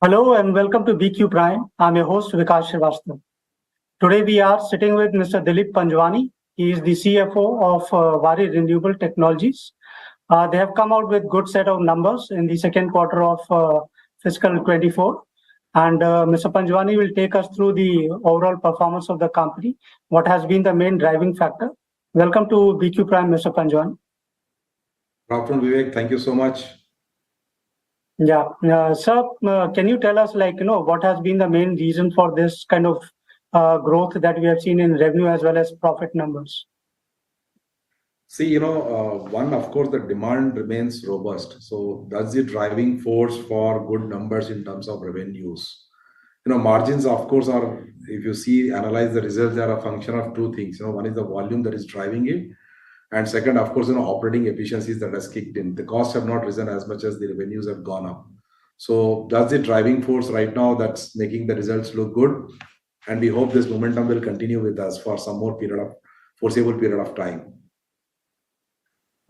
Hello and welcome to BQ Prime. I'm your host Vikas Srivastava. Today we are sitting with Mr. Dilip Panjwani. He is the CFO of Waaree Renewable Technologies. They have come out with good set of numbers in the second quarter of fiscal 24. And Mr. Panjwani will take us through the overall performance of the company, what has been the main driving factor. Welcome to BQ Prime, Mr. Panjwani. Good afternoon, Vivek. Thank you so much. Yeah, sir, can you tell us, what has been the main reason for this kind of growth that we have seen in revenue as well as profit numbers? See, one, of course, the demand remains robust. So that's the driving force for good numbers in terms of revenues. Margins, of course, are, if you see, analyze the results, they are a function of two things. One is the volume that is driving it. And second, of course, operating efficiencies that has kicked in. The costs have not risen as much as the revenues have gone up. So that's the driving force right now that's making the results look good. And we hope this momentum will continue with us for some more foreseeable period of time.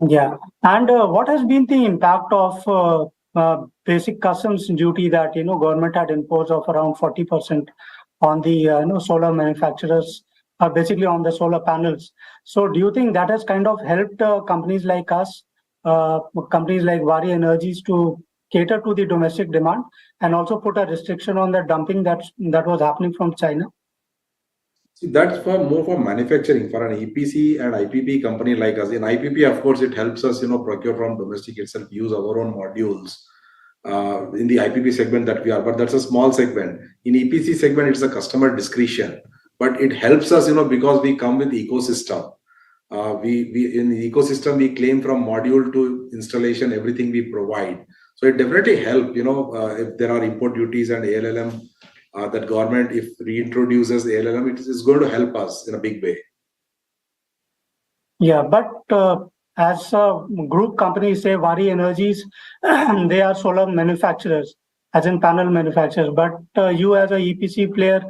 Yeah. And what has been the impact of basic customs duty that, government had imposed of around 40% on the, solar manufacturers, basically on the solar panels. So do you think that has kind of helped companies like us, companies like Waaree Energies to cater to the domestic demand and also put a restriction on the dumping that was happening from China? See, that's more for manufacturing. For an EPC and IPP company like us, in IPP, of course, it helps us, procure from domestic itself, use our own modules in the IPP segment that we are. But that's a small segment. In EPC segment, it's a customer discretion. But it helps us, because we come with ecosystem. We in the ecosystem, we claim from module to installation, everything we provide. So it definitely helps, if there are import duties and ALLM, that government, if reintroduces ALLM, it is going to help us in a big way. Yeah, but as a group company, say Waaree Energies, they are solar manufacturers, as in panel manufacturers. But you as a EPC player,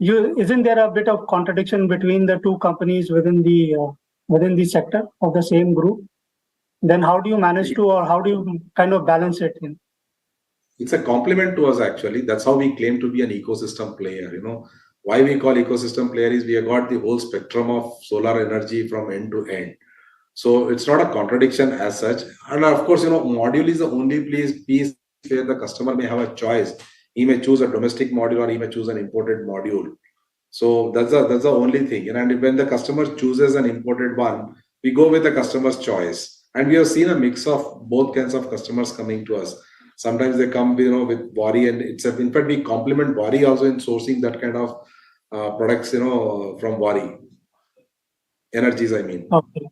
isn't there a bit of contradiction between the two companies within the sector of the same group? Then how do you manage to, or how do you kind of balance it in? It's a compliment to us, actually. That's how we claim to be an ecosystem player. Why we call ecosystem player is we have got the whole spectrum of solar energy from end to end. So it's not a contradiction as such. And of course, module is the only piece where the customer may have a choice. He may choose a domestic module or he may choose an imported module. So that's the only thing. And when the customer chooses an imported one, we go with the customer's choice. And we have seen a mix of both kinds of customers coming to us. Sometimes they come, with Waaree, and in fact, we complement Waaree also in sourcing that kind of products, from Waaree Energies, I mean. Okay.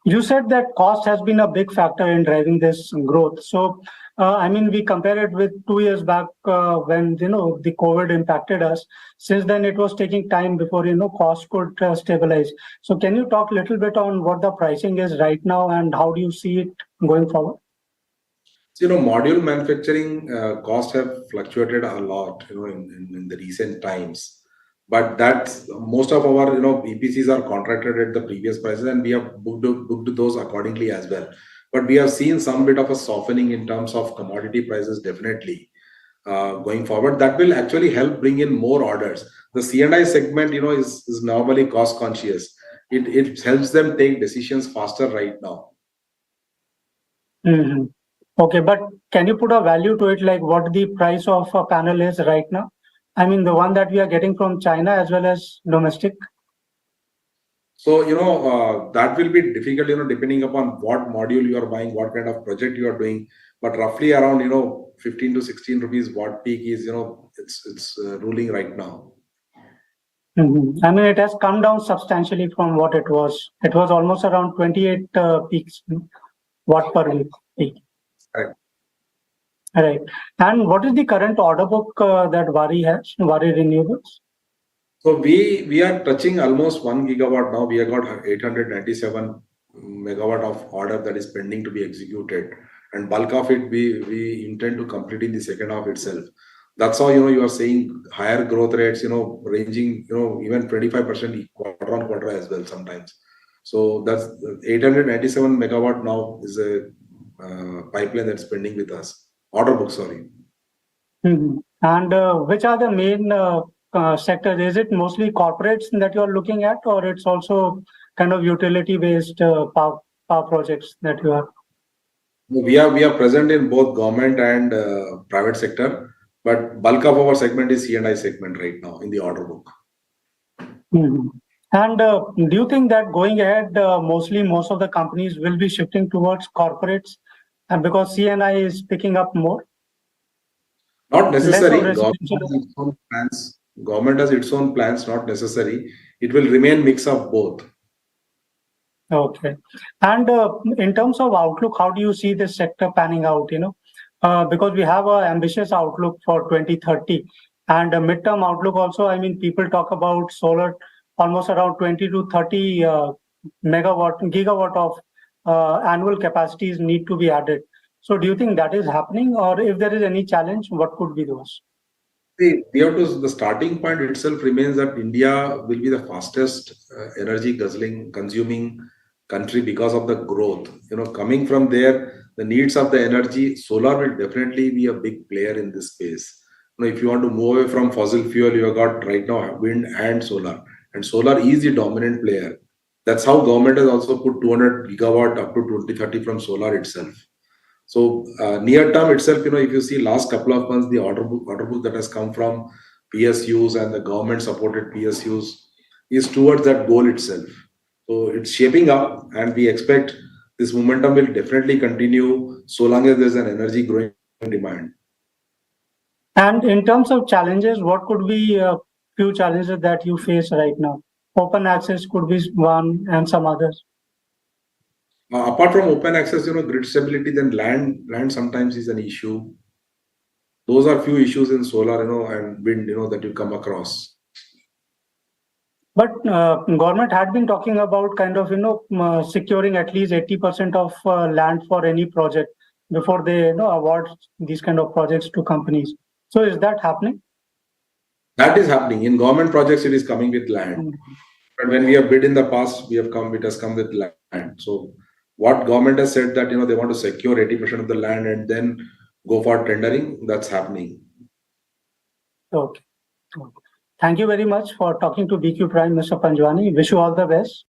You said that cost has been a big factor in driving this growth. So, we compare it with 2 years back when, the COVID impacted us. Since then, it was taking time before, cost could stabilize. So can you talk a little bit on what the pricing is right now and how do you see it going forward? So, module manufacturing costs have fluctuated a lot, in the recent times. But that's most of our, EPCs are contracted at the previous prices, and we have booked those accordingly as well. But we have seen some bit of a softening in terms of commodity prices, definitely going forward. That will actually help bring in more orders. The C&I segment, is normally cost conscious. It helps them take decisions faster right now. Mm-hmm. Okay, but can you put a value to it, like what the price of a panel is right now? The one that we are getting from China as well as domestic. So, that will be difficult, depending upon what module you are buying, what kind of project you are doing. But roughly around, 15 to 16 rupees watt peak is, it's ruling right now. Mm-hmm. It has come down substantially from what it was. It was almost around 28 peaks watt per week peak. Right. Right. And what is the current order book that Waaree has, Waaree Renewables? So we are touching almost 1 gigawatt now. We have got 897 megawatt of order that is pending to be executed, and bulk of it we intend to complete in the second half itself. That's how you are seeing higher growth rates, ranging even 25% quarter on quarter as well sometimes. So that's 897 megawatt now is a pipeline that's pending with us. Order book, sorry. Mhm. And which are the main sectors? Is it mostly corporates that you are looking at, or it's also kind of utility-based power projects that you are? We are present in both government and private sector, but bulk of our segment is C&I segment right now in the order book. Mhm. And do you think that going ahead, mostly most of the companies will be shifting towards corporates, and because CNI is picking up more, Not less of necessary. residential? Has its own plans. Government has its own plans. Not necessary. It will remain mix of both. Okay. And in terms of outlook, how do you see this sector panning out? Because we have an ambitious outlook for 2030 and a midterm outlook also. I mean, people talk about solar almost around 20 to 30 gigawatt of annual capacities need to be added. So do you think that is happening, or if there is any challenge, what could be those? See, we have to, the starting point itself remains that India will be the fastest energy guzzling, consuming country because of the growth. Coming from there, the needs of the energy, solar will definitely be a big player in this space. If you want to move away from fossil fuel, you have got right now wind and solar is the dominant player. That's how government has also put 200 gigawatt up to 2030 from solar itself. So near term itself, if you see last couple of months, the order book that has come from PSUs and the government supported PSUs is towards that goal itself. So it's shaping up, and we expect this momentum will definitely continue so long as there's an energy growing demand. And in terms of challenges, what could be a few challenges that you face right now? Open access could be one, and some others. Apart from open access, grid stability, then land sometimes is an issue. Those are few issues in solar, and wind, that you come across. But government had been talking about kind of securing at least 80% of land for any project before they award these kind of projects to companies. So is that happening? That is happening in government projects. It is coming with land. But when we have bid in the past, it has come with land. So what government has said that they want to secure 80% of the land and then go for tendering, that's happening. Okay. Thank you very much for talking to BQ Prime, Mr. Panjwani. Wish you all the best.